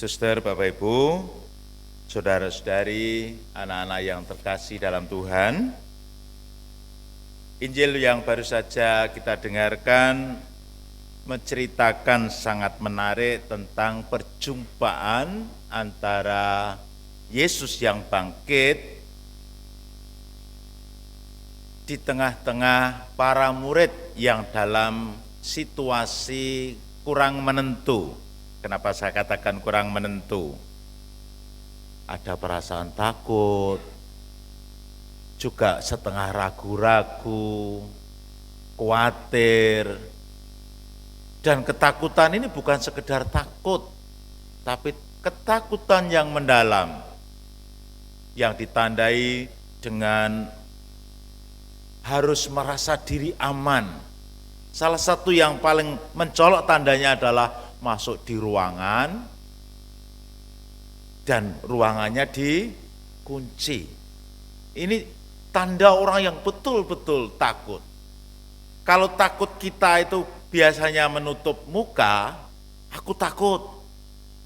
Suster, Bapak Ibu, saudara-saudari, anak-anak yang terkasih dalam Tuhan, Injil yang baru saja kita dengarkan menceritakan sangat menarik tentang perjumpaan antara Yesus yang bangkit di tengah-tengah para murid yang dalam situasi kurang menentu. Kenapa saya katakan kurang menentu? Ada perasaan takut, juga setengah ragu-ragu, khawatir, dan ketakutan ini bukan sekedar takut, tapi ketakutan yang mendalam, yang ditandai dengan harus merasa diri aman. Salah satu yang paling mencolok tandanya adalah masuk di ruangan dan ruangannya dikunci. Ini tanda orang yang betul-betul takut. Kalau takut kita itu biasanya menutup muka, aku takut.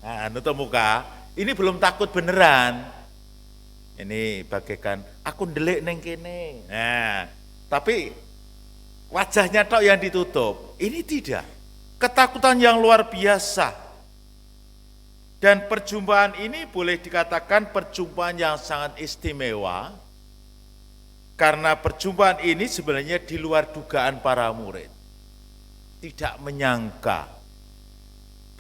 Nah, nutup muka, ini belum takut beneran. Ini bagaikan aku ndelik neng kene. Nah, tapi wajahnya tok yang ditutup. Ini tidak. Ketakutan yang luar biasa. Dan perjumpaan ini boleh dikatakan perjumpaan yang sangat istimewa, karena perjumpaan ini sebenarnya di luar dugaan para murid. Tidak menyangka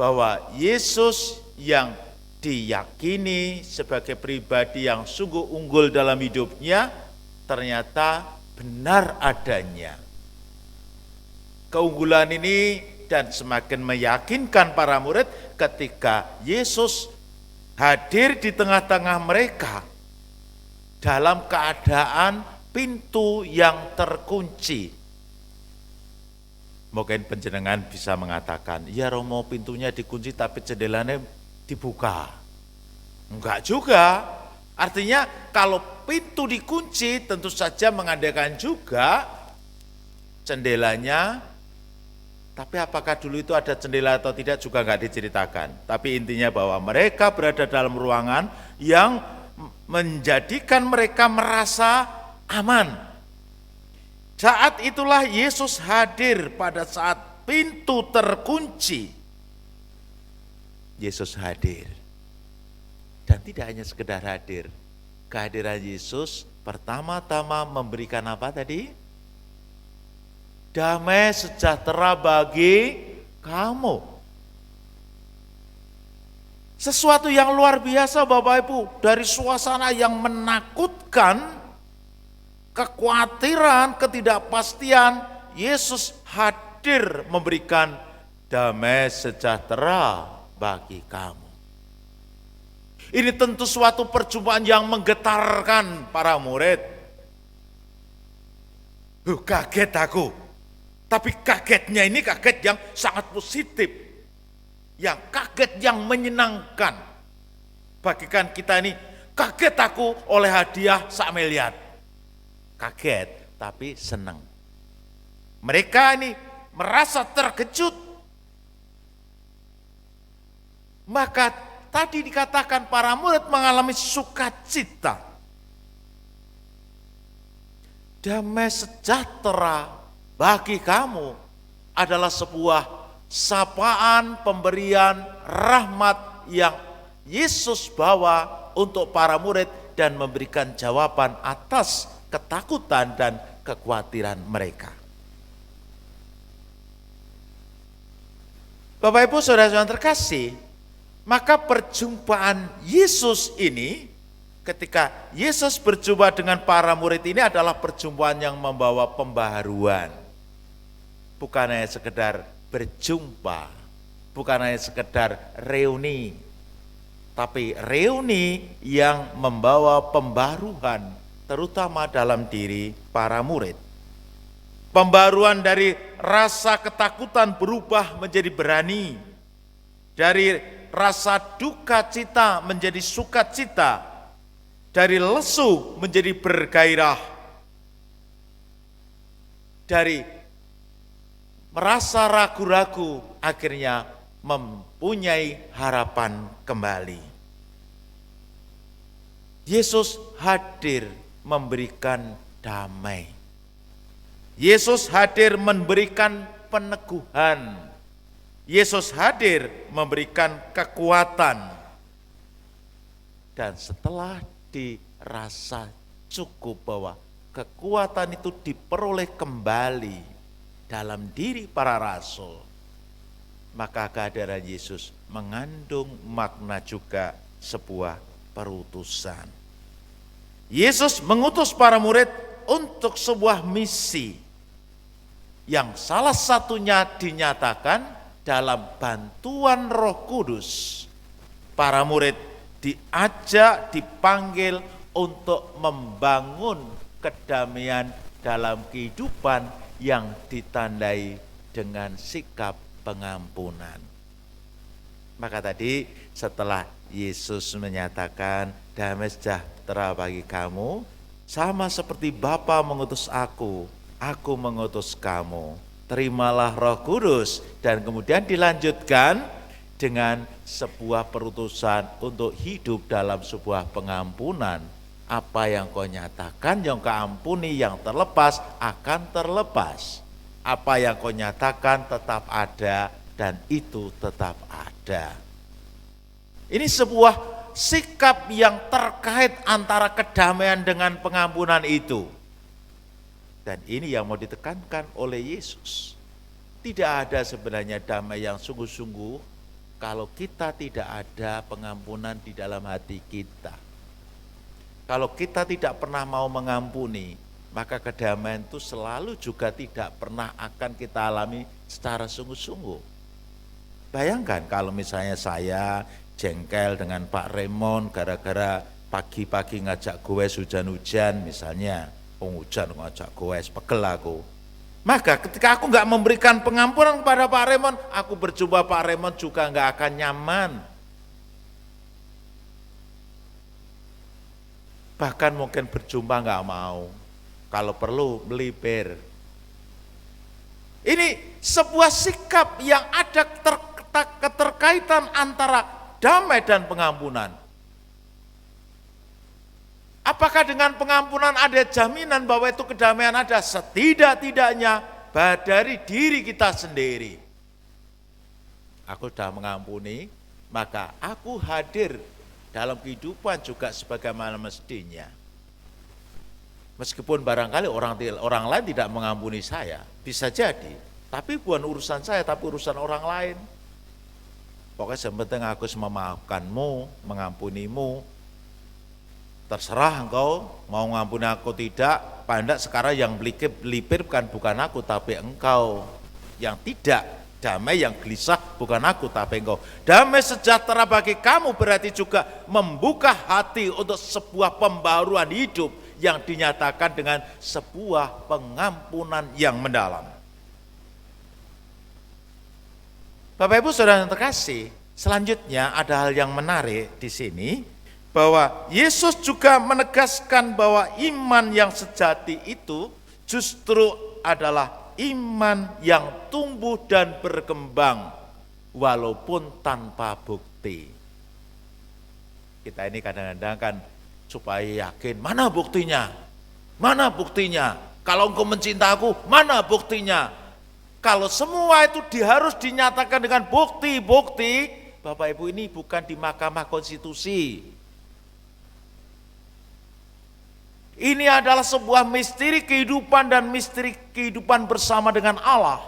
bahwa Yesus yang diyakini sebagai pribadi yang sungguh unggul dalam hidupnya, ternyata benar adanya. Keunggulan ini dan semakin meyakinkan para murid ketika Yesus hadir di tengah-tengah mereka dalam keadaan pintu yang terkunci. Mungkin panjenengan bisa mengatakan, ya Romo, pintunya dikunci tapi jendelanya dibuka. Enggak juga. Artinya kalau pintu dikunci tentu saja mengandalkan juga jendelanya. Tapi apakah dulu itu ada jendela atau tidak juga enggak diceritakan. Tapi intinya bahwa mereka berada dalam ruangan yang menjadikan mereka merasa aman. Saat itulah Yesus hadir pada saat pintu terkunci. Yesus hadir. Dan tidak hanya sekedar hadir. Kehadiran Yesus pertama-tama memberikan apa tadi? Damai sejahtera bagi kamu. Sesuatu yang luar biasa Bapak Ibu, dari suasana yang menakutkan, kekhawatiran, ketidakpastian, Yesus hadir memberikan damai sejahtera bagi kamu. Ini tentu suatu perjumpaan yang menggetarkan para murid. Kaget aku. Tapi kagetnya ini kaget yang sangat positif. Yang kaget yang menyenangkan. Bagikan kita ini, kaget aku oleh hadiah sak miliar. Kaget tapi senang. Mereka ini merasa terkejut. Maka tadi dikatakan para murid mengalami sukacita. Damai sejahtera bagi kamu adalah sebuah sapaan pemberian rahmat yang Yesus bawa untuk para murid dan memberikan jawaban atas ketakutan dan kekhawatiran mereka. Bapak Ibu Saudara-saudara terkasih, maka perjumpaan Yesus ini, ketika Yesus berjumpa dengan para murid ini adalah perjumpaan yang membawa pembaharuan. Bukan hanya sekedar berjumpa, bukan hanya sekedar reuni, tapi reuni yang membawa pembaruan, terutama dalam diri para murid. Pembaruan dari rasa ketakutan berubah menjadi berani, dari rasa duka cita menjadi sukacita, dari lesu menjadi bergairah, dari merasa ragu-ragu akhirnya mempunyai harapan kembali. Yesus hadir memberikan damai. Yesus hadir memberikan peneguhan. Yesus hadir memberikan kekuatan. Dan setelah dirasa cukup bahwa kekuatan itu diperoleh kembali dalam diri para rasul, maka kehadiran Yesus mengandung makna juga sebuah perutusan. Yesus mengutus para murid untuk sebuah misi yang salah satunya dinyatakan dalam bantuan Roh Kudus. Para murid diajak, dipanggil untuk membangun kedamaian dalam kehidupan yang ditandai dengan sikap pengampunan. Maka tadi setelah Yesus menyatakan damai sejahtera bagi kamu, sama seperti Bapa mengutus aku mengutus kamu. Terimalah Roh Kudus, dan kemudian dilanjutkan dengan sebuah perutusan untuk hidup dalam sebuah pengampunan. Apa yang kau nyatakan, yang kau ampuni, yang terlepas akan terlepas. Apa yang kau nyatakan tetap ada, dan itu tetap ada. Ini sebuah sikap yang terkait antara kedamaian dengan pengampunan itu. Dan ini yang mau ditekankan oleh Yesus. Tidak ada sebenarnya damai yang sungguh-sungguh kalau kita tidak ada pengampunan di dalam hati kita. Kalau kita tidak pernah mau mengampuni, maka kedamaian itu selalu juga tidak pernah akan kita alami secara sungguh-sungguh. Bayangkan kalau misalnya saya jengkel dengan Pak Raymond gara-gara pagi-pagi ngajak goes hujan-hujan misalnya, hujan ngajak goes, pegel aku. Maka ketika aku nggak memberikan pengampunan kepada Pak Raymond, aku berjumpa Pak Raymond juga nggak akan nyaman. Bahkan mungkin berjumpa nggak mau, kalau perlu melipir. Ini sebuah sikap yang ada keterkaitan antara damai dan pengampunan. Apakah dengan pengampunan ada jaminan bahwa itu kedamaian ada? Setidak-tidaknya dari diri kita sendiri. Aku sudah mengampuni, maka aku hadir dalam kehidupan juga sebagaimana mestinya. Meskipun barangkali orang lain tidak mengampuni saya, bisa jadi. Tapi bukan urusan saya, tapi urusan orang lain. Pokoknya yang penting aku memaafkanmu, mengampunimu. Terserah engkau mau mengampuni aku tidak, pandak sekarang yang melipir bukan aku tapi engkau. Yang tidak, damai yang gelisah bukan aku tapi engkau. Damai sejahtera bagi kamu berarti juga membuka hati untuk sebuah pembaruan hidup yang dinyatakan dengan sebuah pengampunan yang mendalam. Bapak Ibu Saudara yang terkasih, selanjutnya ada hal yang menarik di sini, bahwa Yesus juga menegaskan bahwa iman yang sejati itu justru adalah iman yang tumbuh dan berkembang walaupun tanpa bukti. Kita ini kadang-kadang kan supaya yakin, mana buktinya? Mana buktinya? Kalau engkau mencinta aku, mana buktinya? Kalau semua itu harus dinyatakan dengan bukti-bukti, Bapak Ibu, ini bukan di Mahkamah Konstitusi. Ini adalah sebuah misteri kehidupan dan misteri kehidupan bersama dengan Allah.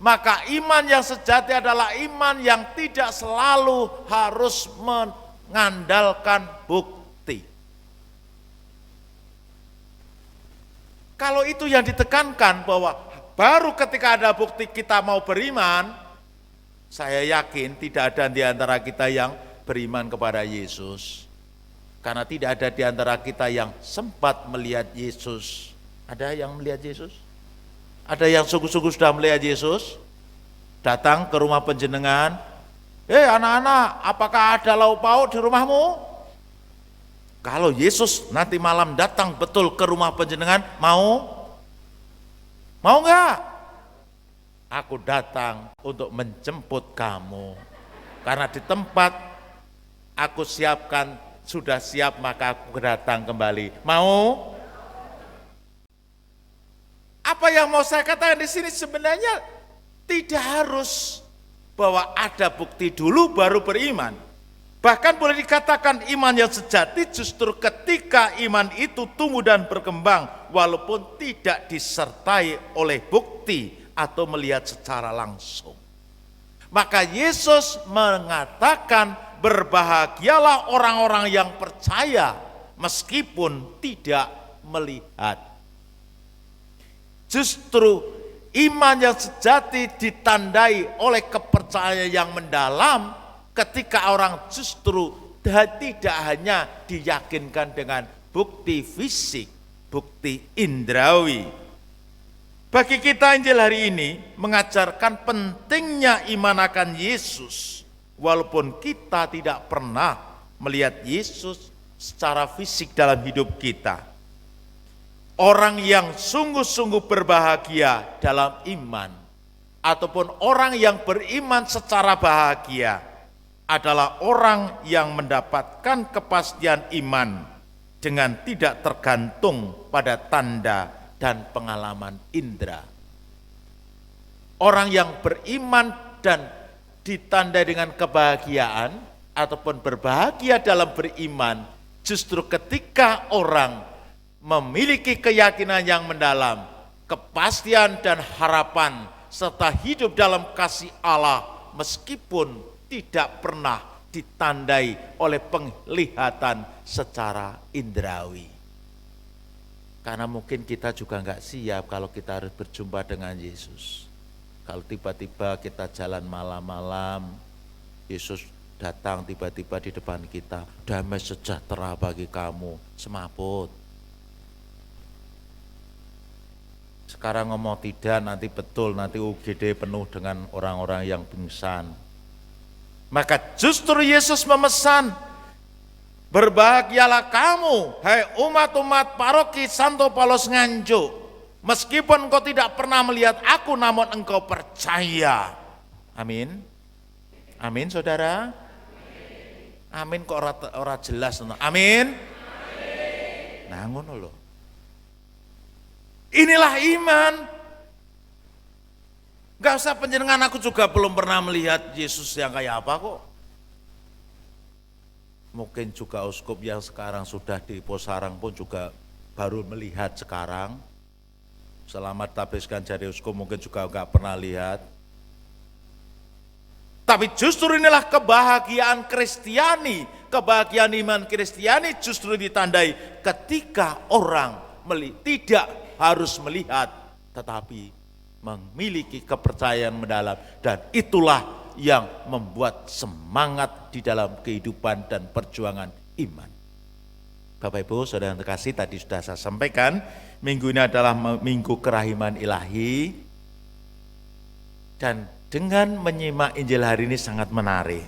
Maka iman yang sejati adalah iman yang tidak selalu harus mengandalkan bukti. Kalau itu yang ditekankan bahwa baru ketika ada bukti kita mau beriman, saya yakin tidak ada di antara kita yang beriman kepada Yesus. Karena tidak ada di antara kita yang sempat melihat Yesus. Ada yang melihat Yesus? Ada yang sungguh-sungguh sudah melihat Yesus? Datang ke rumah penjenengan, anak-anak, apakah ada lauk pauk di rumahmu? Kalau Yesus nanti malam datang betul ke rumah penjenengan, mau? Mau enggak? Aku datang untuk menjemput kamu. Karena di tempat aku siapkan sudah siap, maka aku datang kembali. Mau? Apa yang mau saya katakan di sini sebenarnya tidak harus bahwa ada bukti dulu baru beriman. Bahkan boleh dikatakan iman yang sejati justru ketika iman itu tumbuh dan berkembang walaupun tidak disertai oleh bukti atau melihat secara langsung. Maka Yesus mengatakan berbahagialah orang-orang yang percaya meskipun tidak melihat. Justru iman yang sejati ditandai oleh kepercayaan yang mendalam ketika orang justru tidak hanya diyakinkan dengan bukti fisik, bukti indrawi. Bagi kita Injil hari ini mengajarkan pentingnya iman akan Yesus, walaupun kita tidak pernah melihat Yesus secara fisik dalam hidup kita. Orang yang sungguh-sungguh berbahagia dalam iman, ataupun orang yang beriman secara bahagia, adalah orang yang mendapatkan kepastian iman dengan tidak tergantung pada tanda dan pengalaman indera. Orang yang beriman dan ditandai dengan kebahagiaan ataupun berbahagia dalam beriman justru ketika orang memiliki keyakinan yang mendalam, kepastian dan harapan serta hidup dalam kasih Allah meskipun tidak pernah ditandai oleh penglihatan secara indrawi. Karena mungkin kita juga enggak siap kalau kita harus berjumpa dengan Yesus. Kalau tiba-tiba kita jalan malam-malam, Yesus datang tiba-tiba di depan kita, damai sejahtera bagi kamu, semaput. Sekarang ngomong tidak, nanti betul, nanti UGD penuh dengan orang-orang yang pingsan. Maka justru Yesus memesan, berbahagialah kamu, hai umat-umat paroki Santo Paulus Nganjuk, meskipun engkau tidak pernah melihat aku, namun engkau percaya. Amin. Amin, saudara. Amin kok ora jelas. Amin. Nah, ngono lho. Inilah iman. Gak usah penjenengan, aku juga belum pernah melihat Yesus yang kayak apa kok. Mungkin juga uskup yang sekarang sudah di Posarang pun juga baru melihat sekarang. Selamat tabiskan jadi uskup mungkin juga gak pernah lihat. Tapi justru inilah kebahagiaan Kristiani. Kebahagiaan iman Kristiani justru ditandai ketika orang tidak harus melihat, tetapi memiliki kepercayaan mendalam, dan itulah yang membuat semangat di dalam kehidupan dan perjuangan iman. Bapak Ibu Saudara yang terkasih, tadi sudah saya sampaikan, minggu ini adalah minggu kerahiman ilahi, dan dengan menyimak Injil hari ini sangat menarik.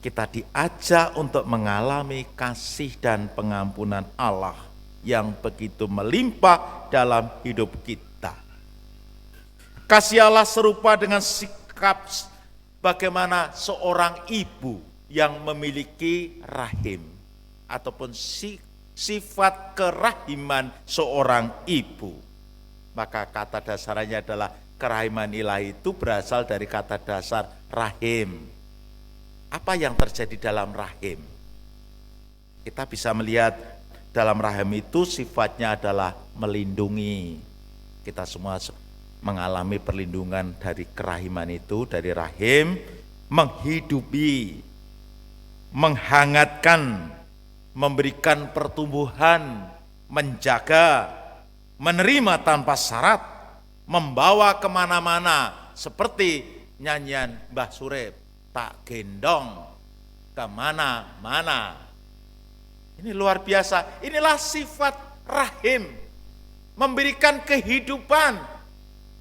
Kita diajak untuk mengalami kasih dan pengampunan Allah yang begitu melimpah dalam hidup kita. Kasih Allah serupa dengan sikap bagaimana seorang ibu yang memiliki rahim, ataupun sifat kerahiman seorang ibu. Maka kata dasarnya adalah kerahiman ilahi itu berasal dari kata dasar rahim. Apa yang terjadi dalam rahim? Kita bisa melihat dalam rahim itu sifatnya adalah melindungi. Kita semua mengalami perlindungan dari kerahiman itu, dari rahim, menghidupi, menghangatkan, memberikan pertumbuhan, menjaga, menerima tanpa syarat, membawa kemana-mana, seperti nyanyian Mbah Surip, tak gendong kemana-mana. Ini luar biasa, inilah sifat rahim, memberikan kehidupan,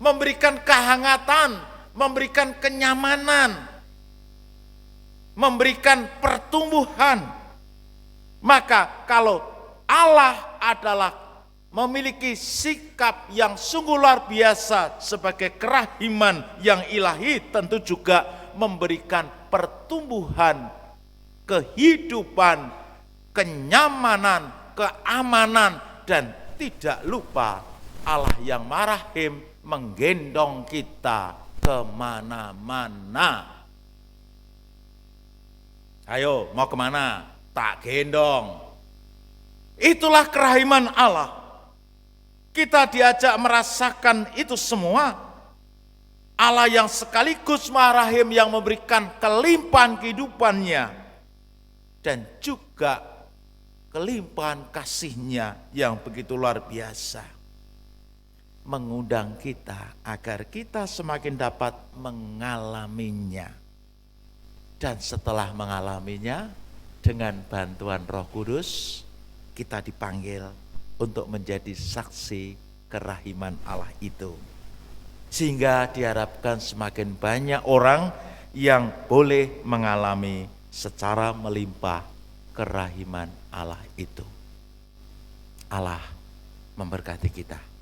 memberikan kehangatan, memberikan kenyamanan, memberikan pertumbuhan. Maka kalau Allah adalah memiliki sikap yang sungguh luar biasa sebagai kerahiman yang ilahi, tentu juga memberikan pertumbuhan, kehidupan, kenyamanan, keamanan, dan tidak lupa Allah yang marahim menggendong kita kemana-mana. Ayo, mau kemana? Tak gendong. Itulah kerahiman Allah. Kita diajak merasakan itu semua. Allah yang sekaligus marahim yang memberikan kelimpahan kehidupannya dan juga kelimpahan kasihnya yang begitu luar biasa, mengundang kita agar kita semakin dapat mengalaminya. Dan setelah mengalaminya, dengan bantuan Roh Kudus, kita dipanggil untuk menjadi saksi kerahiman Allah itu. Sehingga diharapkan semakin banyak orang yang boleh mengalami secara melimpah kerahiman Allah itu. Allah memberkati kita.